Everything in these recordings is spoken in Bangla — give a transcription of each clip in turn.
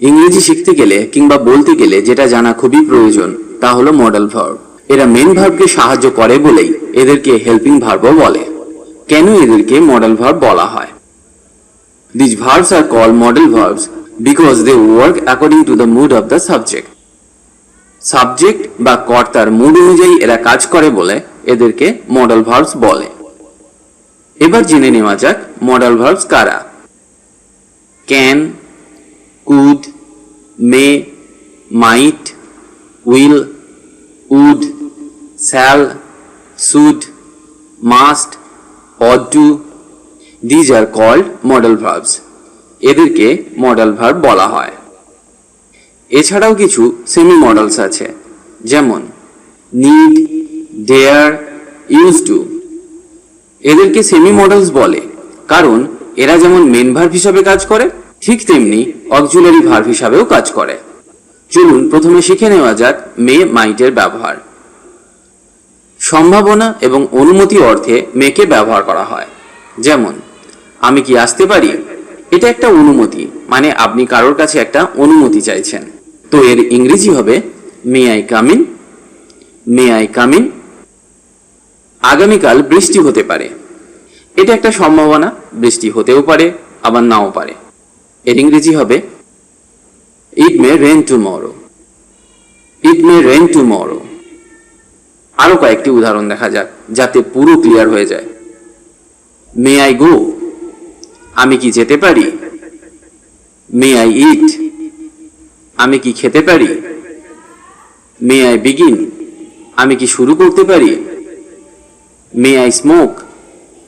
ইংরেজি শিখতে গেলে কিংবা বলতে গেলে যেটা জানা খুবই প্রয়োজন তা হলো মডেল ভার্ব। এরা মেন ভার্বকে সাহায্য করে বলেই এদেরকে হেল্পিং ভার্বও বলে। কেন এদেরকে মডেল ভার্ব বলা হয়? These verbs are called model verbs because they work according to the mood of the subject. Subject বা কর্তার মুড অনুযায়ী এরা কাজ করে বলে এদেরকে মডেল ভার্বস বলে। এবার জেনে নেওয়া যাক মডেল ভার্বস কারা। Can, could, may, might, will, would, shall, should, must, ought to. These are called modal verbs. এদেরকে মডেল ভার্ব বলা হয়। এছাড়াও কিছু সেমি মডেলস আছে, যেমন নিড, ডেয়ার, ইউজ টু। এদেরকে সেমি মডেলস বলে কারণ এরা যেমন মেন ভার্ব হিসাবে কাজ করে ঠিক তেমনি অক্সিলারি ভার্ব হিসাবেও কাজ করে। চলুন প্রথমে শিখে নেওয়া যাক মে মাইটের ব্যবহার। সম্ভাবনা এবং অনুমতি অর্থে মেকে ব্যবহার করা হয়। যেমন আমি কি আসতে পারি? এটা একটা অনুমতি, মানে আপনি কারোর কাছে একটা অনুমতি চাইছেন। তো এর ইংরেজি হবে may I come in, may I come in. আগামীকাল বৃষ্টি হতে পারে। এটা একটা সম্ভাবনা, বৃষ্টি হতেও পারে আবার নাও পারে। এর ইংরেজি হবে ইট মে রেন টুমরো, ইট মে রেন টুমরো। আরো কয়েকটি উদাহরণ দেখা যাক যাতে পুরো ক্লিয়ার হয়ে যায়। মে আই গো, আমি কি যেতে পারি? মে আই ইট, আমি কি খেতে পারি? মে আই বিগিন, আমি কি শুরু করতে পারি? মে আই স্মোক,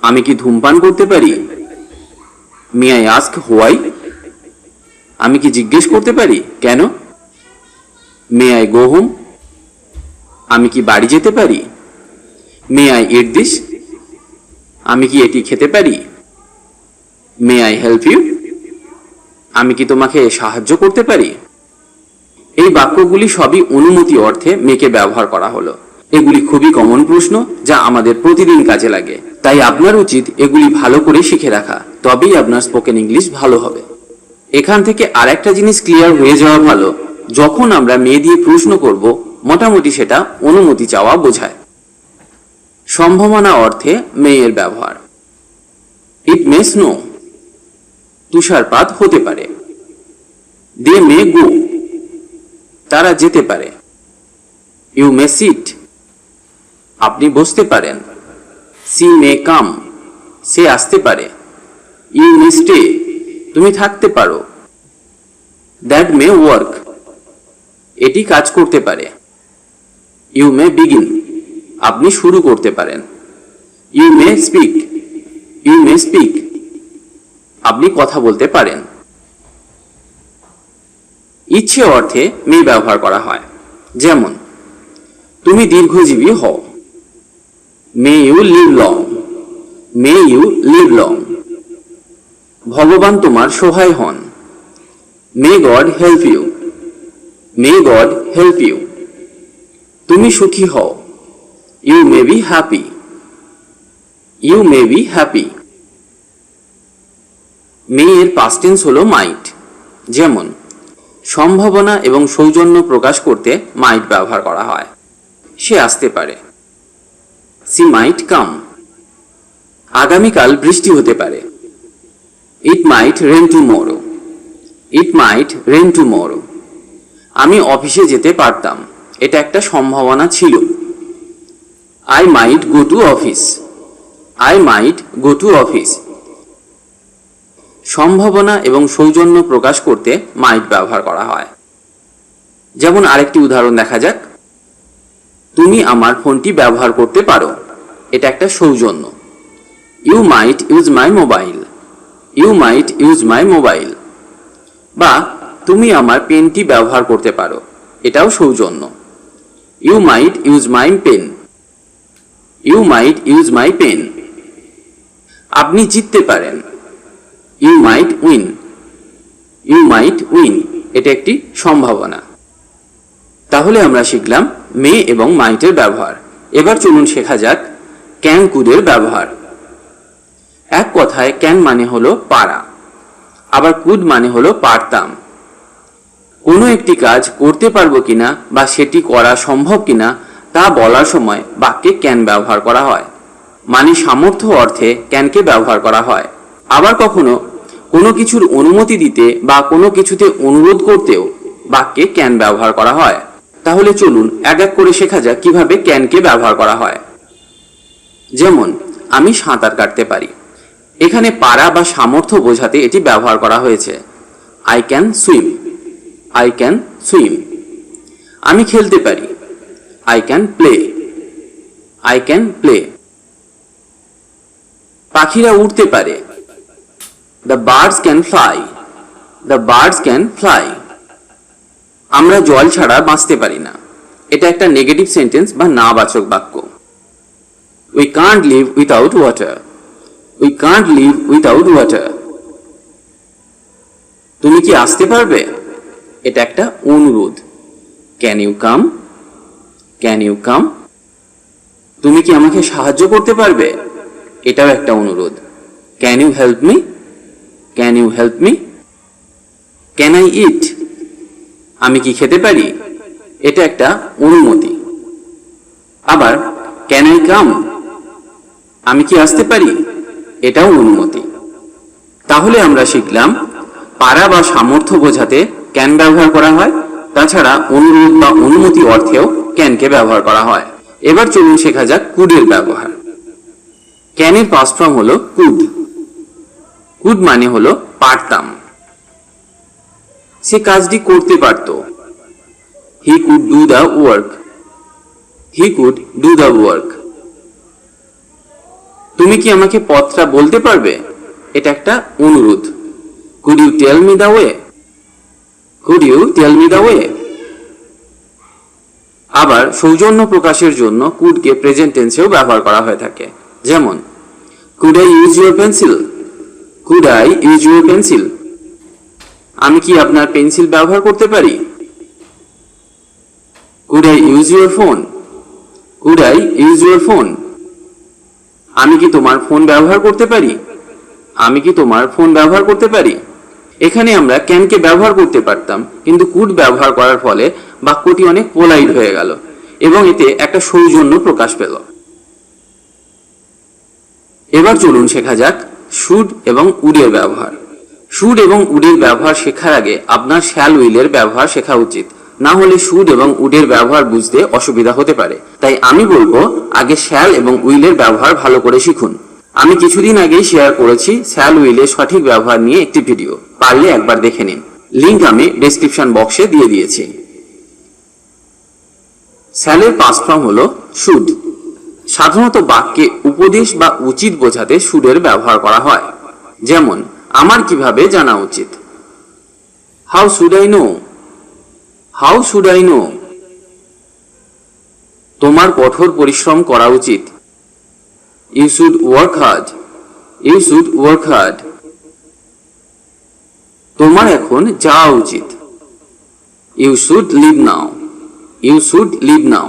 আমি কি ধূমপান করতে পারি? মে আই আস্ক হোয়াই, আমি কি জিজ্ঞেস করতে পারি কেন? মে আই গো হোম, আমি কি বাড়ি যেতে পারি? মে আই ইট দিস, আমি কি এটি খেতে পারি? মে আই হেল্প ইউ, আমি কি তোমাকে সাহায্য করতে পারি? এই বাক্যগুলি সবই অনুমতি অর্থে মেকে ব্যবহার করা হলো। এগুলি খুবই কমন প্রশ্ন যা আমাদের প্রতিদিন কাজে লাগে, তাই আপনার উচিত এগুলি ভালো করে শিখে রাখা, তবেই আপনার স্পোকেন ইংলিশ ভালো হবে। এখান থেকে আরেকটা জিনিস ক্লিয়ার হয়ে যাওয়া ভালো, যখন আমরা মে দিয়ে প্রশ্ন করব মোটামুটি সেটা অনুমতি চাওয়া বোঝায়। সম্ভাবনা অর্থে মে এর ব্যবহার। ইট মে স্নো, তুষারপাত হতে পারে। দে মে গো, তারা যেতে পারে। ইউ মে সিট, আপনি বসতে পারেন। সি মে কাম, সে আসতে পারে। ইউ মে স্টে, তুমি থাকতে পারো। দ্যাট মে ওয়ার্ক, এটি কাজ করতে পারে। ইউ মে বিগিন, আপনি শুরু করতে পারেন। You may speak, you may speak, আপনি কথা বলতে পারেন। ইচ্ছে অর্থে মে ব্যবহার করা হয়। যেমন তুমি দীর্ঘজীবী হও। May you live long, may you live long. ভগবান তোমার সহায় হন। May God help you, may God help you. তুমি সুখী হও। You may be happy, you may be happy. May এর পাস্ট টেন্স হলো মাইট। যেমন সম্ভাবনা এবং সৌজন্য প্রকাশ করতে মাইট ব্যবহার করা হয়। সে আসতে পারে। সি মাইট কাম। আগামীকাল বৃষ্টি হতে পারে। ইট মাইট রেন টুমরো, ইট মাইট রেন টুমরো। আমি অফিসে যেতে পারতাম, এটা একটা সম্ভাবনা ছিল। I might go to office, I might go to office. সম্ভাবনা এবং সৌজন্য প্রকাশ করতে মাইট ব্যবহার করা হয়। যেমন আরেকটি উদাহরণ দেখা যাক। তুমি আমার ফোনটি ব্যবহার করতে পারো, এটা একটা সৌজন্য। You might use my mobile, you might use my mobile. বা তুমি আমার পেনটি ব্যবহার করতে পারো, এটাও সৌজন্য। You might use my pen, you might use my pen. আপনি জিততে পারেন। You might win, you might win, এটা একটি সম্ভাবনা। তাহলে আমরা শিখলাম মে এবং মাইটের ব্যবহার। এবার চলুন শেখা যাক ক্যান কুডের ব্যবহার। এক কথায় ক্যান মানে হলো পারা, আবার কুড মানে হলো পারতাম। কোনো একটি কাজ করতে পারবো কিনা বা সেটি করা সম্ভব কিনা তা বলার সময় বাক্যে ক্যান ব্যবহার করা হয়, মানে সামর্থ্য অর্থে ক্যানকে ব্যবহার করা হয়। আবার কখনো কোনো কিছুর অনুমতি দিতে বা কোনো কিছুতে অনুরোধ করতেও বাক্যে ক্যান ব্যবহার করা হয়। তাহলে চলুন এক এক করে শেখা যাক কিভাবে ক্যানকে ব্যবহার করা হয়। যেমন আমি সাঁতার কাটতে পারি, এখানে পারা বা সামর্থ্য বোঝাতে এটি ব্যবহার করা হয়েছে। I can swim, I can swim. আমি খেলতে পারি, I can play, I can play. পাখিরা উড়তে পারে, the birds can fly, the birds can fly. আমরা জল ছাড়া বাঁচতে পারি না, এটা একটা নেগেটিভ সেন্টেন্স বা নাবাচক বাক্য। We can't live without water, we can't live without water. তুমি কি আসতে পারবে, এটা একটা অনুরোধ। Can you come, can you come. তুমি কি আমাকে সাহায্য করতে পারবে, এটাও একটা অনুরোধ। Can you help me, can you help me. Can I eat, আমি কি খেতে পারি, এটা একটা অনুমতি। আবার ক্যান আই কাম, আমি কি আসতে পারি, এটাও অনুমতি। তাহলে আমরা শিখলাম পারা বা সামর্থ্য বোঝাতে ক্যান ব্যবহার করা হয়, তাছাড়া অনুরোধ বা অনুমতি অর্থেও ক্যানকে ব্যবহার করা হয়। এবার চলুন শেখা যাক কুডের ব্যবহার। ক্যানের পাস্ট ফর্ম হলো কুড। কুড মানে হলো পারতাম। সে কাজটি করতে পারত, he could do the work, he could do the work. তুমি কি আমাকে পথটা বলতে পারবে, এটা একটা অনুরোধ। Could you tell me the way, could you tell me the way. আবার সৌজন্য প্রকাশের জন্য কুডকে প্রেজেন্ট টেন্সেও ব্যবহার করা হয়ে থাকে। যেমন could I use your pencil, could I use your pencil. আমি কি আপনার পেন্সিল ব্যবহার করতে পারি। Could I use your phone, could I use your phone. আমি কি তোমার ফোন ব্যবহার করতে পারি, আমি কি তোমার ফোন ব্যবহার করতে পারি। এখানে আমরা ক্যানকে ব্যবহার করতে পারতাম, কিন্তু কুড ব্যবহার করার ফলে বাক্যটি অনেক পোলাইট হয়ে গেল এবং এতে একটা সৌজন্য প্রকাশ পেল। এবার চলুন শেখা যাক শুড এবং উডের ব্যবহার। শুড এবং উডের ব্যবহার শেখার আগে আপনার শ্যাল উইলের ব্যবহার শেখা উচিত, না হলে শুড এবং উডের ব্যবহার বুঝতে অসুবিধা হতে পারে। তাই আমি বলবো আগে শ্যাল এবং উইলের ব্যবহার ভালো করে শিখুন। আমি কিছুদিন আগেই শেয়ার করেছি শ্যাল উইলের সঠিক ব্যবহার নিয়ে একটি ভিডিও, পারলে একবার দেখে নিন, লিংক আমি ডেসক্রিপশন বক্সে দিয়ে দিয়েছি। শ্যালের পাস্ট ফর্ম হলো শুড। সাধারণত বাক্যে উপদেশ বা উচিত বোঝাতে শুডের ব্যবহার করা হয়। যেমন আমার কিভাবে জানা উচিত, how should I know, how should I know. তোমার কঠোর পরিশ্রম করা উচিত, you should work hard, you should work hard. তোমার এখন যাওয়া উচিত, you should leave now, you should leave now.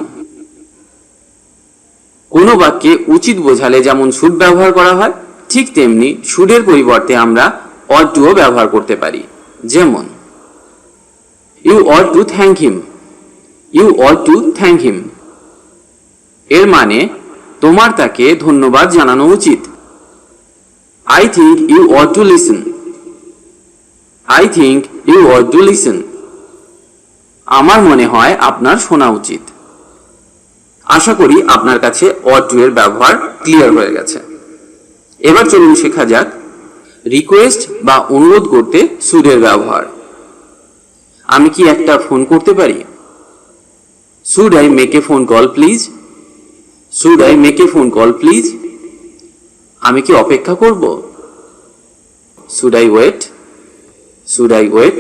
কোনো বাক্যে উচিত বোঝালে যেমন শুড ব্যবহার করা হয়, ঠিক তেমনি শুডের পরিবর্তে আমরা অট টুও ব্যবহার করতে পারি। যেমন you ought to thank him, you ought to thank him. এর মানে তোমার তাকে ধন্যবাদ জানানো উচিত। I think you ought to listen, I think you ought to listen. আমার মনে হয় আপনার শোনা উচিত। আশা করি আপনার কাছে অট টু এর ব্যবহার ক্লিয়ার হয়ে গেছে। এবার চলুন শেখা যাক রিকোয়েস্ট বা অনুরোধ করতে শুডের ব্যবহার। আমি কি একটা ফোন করতে পারি, should I make a phone call please, should I make a phone call please. আমি কি অপেক্ষা করব, should I wait, should I wait.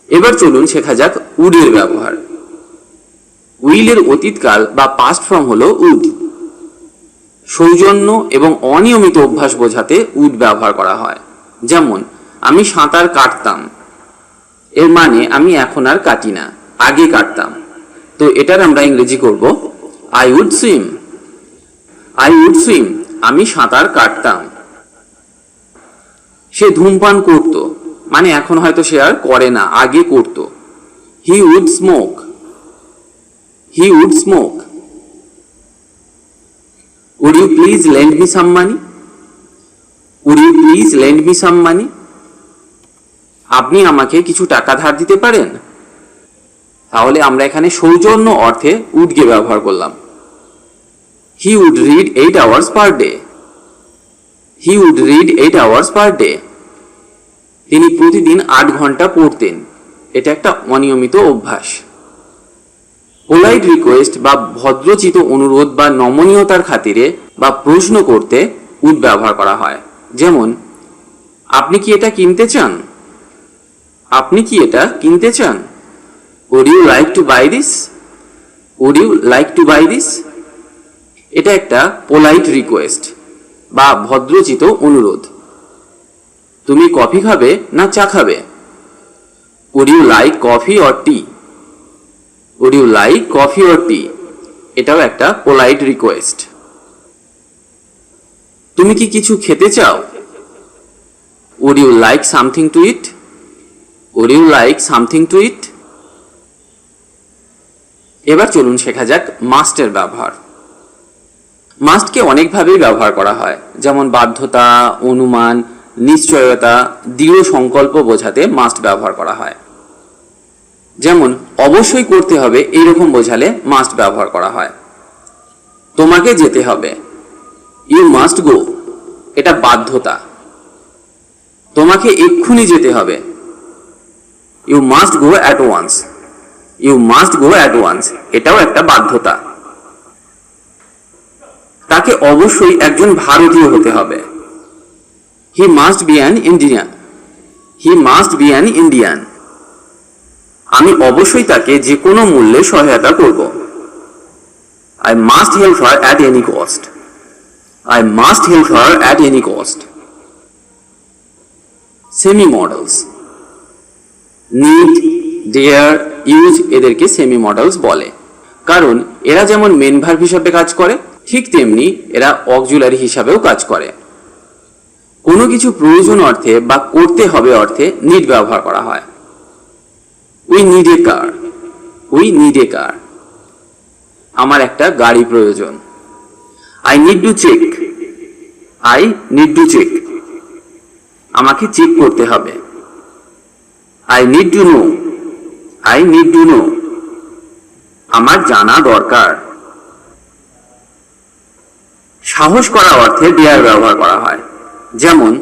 এবার চলুন শেখা যাক উডের ব্যবহার। উইলের অতীতকাল বা পাস্ট ফর্ম হলো উড। সৌজন্য এবং অনিয়মিত অভ্যাস বোঝাতে উড ব্যবহার করা হয়। যেমন আমি সাঁতার কাটতাম, এর মানে আমি এখন আর কাটি না, আগে কাটতাম। তো এটার আমরা ইংরেজি করব I would swim, I would swim. আমি সাঁতার কাটতাম। সে ধূমপান করত, মানে মানে এখন হয়তো সে আর করে না, আগে করত। He would smoke, he would smoke. Would you please lend me some money, would you please lend me some money. আপনি আমাকে কিছু টাকা ধার দিতে পারেন। তাহলে আমরা এখানে সৌজন্য অর্থে উডকে ব্যবহার করলাম। He would read 8 hours per day, he would read 8 hours per day. তিনি প্রতিদিন 8 ঘন্টা পড়তেন। এটা একটা অনিয়মিত অভ্যাস। পোলাইট রিকোয়েস্ট বা ভদ্রচিত অনুরোধ বা নমনীয়তার খাতিরে বা প্রশ্ন করতে উড ব্যবহার করা হয়। যেমন, আপনি কি এটা কিনতে চান? আপনি কি এটা কিনতে চান? Would you like to buy this? Would you like to buy this? এটা একটা পোলাইট রিকোয়েস্ট বা ভদ্রচিত অনুরোধ। তুমি কফি খাবে না চা খাবে? Would you like coffee or tea? Would you like coffee or tea? এটাও একটা পোলাইট রিকোয়েস্ট। তুমি কি কিছু খেতে চাও? Would you like something to eat? Would you like something to eat? এবার চলুন শেখা যাক মাস্টের ব্যবহার। মাস্টকে অনেকভাবেই ব্যবহার করা হয়, যেমন বাধ্যতা, অনুমান, নিশ্চয়তা, দৃঢ় সংকল্প বোঝাতে মাস্ট ব্যবহার করা হয়। যেমন অবশ্যই করতে হবে এইরকম বোঝালে মাস্ট ব্যবহার করা হয়। তোমাকে যেতে হবে, ইউ মাস্ট গো, এটা বাধ্যতা। তোমাকে এক্ষুনি যেতে হবে, you must go at once, you must go at once, এটাও একটা বাধ্যতা। তাকে অবশ্যই একজন ভারতীয় হতে হবে, he must be an Indian, he must be an Indian. আমি অবশ্যই তাকে যে কোনো মূল্যে সহায়তা করব, I must help her at any cost, I must help her at any cost. Semi models, need, dare, use এদেরকে সেমি মডেলস বলে, কারণ এরা যেমন মেন ভার্ব হিসাবে কাজ করে, ঠিক তেমনি এরা অক্সিলারি হিসাবেও কাজ করে। কোনো কিছু প্রয়োজন অর্থে বা করতে হবে অর্থে নিড ব্যবহার করা হয়। We need a car, we need a car. আমার একটা গাড়ি প্রয়োজন, I need to check, I need to check. আমাকে চেক করতে হবে, I need to know, I need to know. আমার জানা দরকার। সাহস করা অর্থে ডেয়ার ব্যবহার করা হয়। যেমন,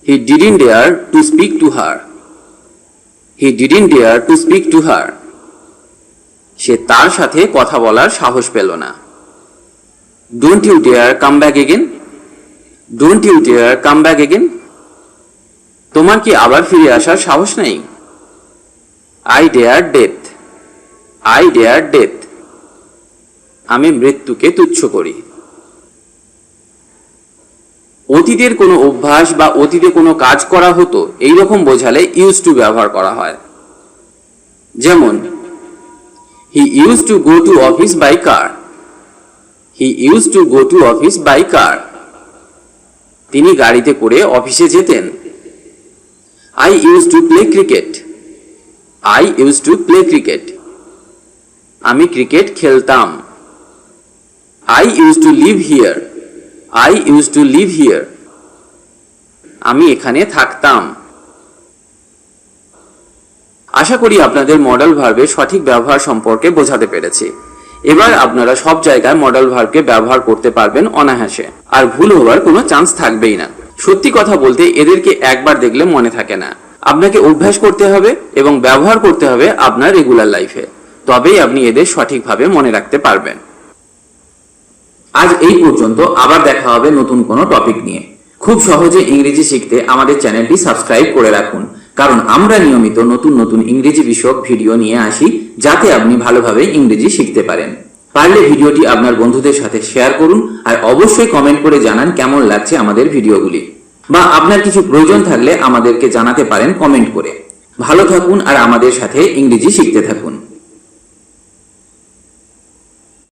he didn't dare to speak to her, he didn't dare to speak to her. সে তার সাথে কথা বলার সাহস পেল না। Don't you dare come back again, don't you dare come back again. তোমার কি আবার ফিরে আসার সাহস নেই? I dare death, I dare death. আমি মৃত্যুকে তুচ্ছ করি। অতীতের কোনো অভ্যাস বা অতীতে কোনো কাজ করা হতো এইরকম বোঝালে ইউজ টু ব্যবহার করা হয়। যেমন, he use to go to office by car, he use to go to office by car. তিনি গাড়িতে করে অফিসে যেতেন। I use to play cricket, I use to play cricket. আমি ক্রিকেট খেলতাম। I use to live here, I use to live here. আমি এখানে থাকতাম। আশা করি আপনাদের মডেল ভার্বের সঠিক ব্যবহার সম্পর্কে বোঝাতে পেরেছি। এবার আপনারা সব জায়গায় মডেল ভার্বকে ব্যবহার করতে পারবেন অনায়াসে, আর ভুল হওয়ার কোনো চান্স থাকবেই না। সত্যি কথা বলতে এদেরকে একবার দেখলে মনে থাকে না, আপনাকে অভ্যাস করতে হবে এবং ব্যবহার করতে হবে আপনার রেগুলার লাইফে, তবেই আপনি এদের সঠিকভাবে মনে রাখতে পারবেন। আজ এই পর্যন্ত, আবার দেখা হবে নতুন কোনো টপিক নিয়ে। খুব সহজে ইংরেজি শিখতে আমাদের চ্যানেলটি সাবস্ক্রাইব করে রাখুন, কারণ আমরা নিয়মিত নতুন নতুন ইংরেজি বিষয়ক ভিডিও নিয়ে আসি, যাতে আপনি ভালোভাবে ইংরেজি শিখতে পারেন। পারলে ভিডিওটি আপনার বন্ধুদের সাথে শেয়ার করুন, আর অবশ্যই কমেন্ট করে জানান কেমন লাগছে আমাদের ভিডিওগুলি, বা আপনার কিছু প্রয়োজন থাকলে আমাদেরকে জানাতে পারেন কমেন্ট করে। ভালো থাকুন আর আমাদের সাথে ইংরেজি শিখতে থাকুন।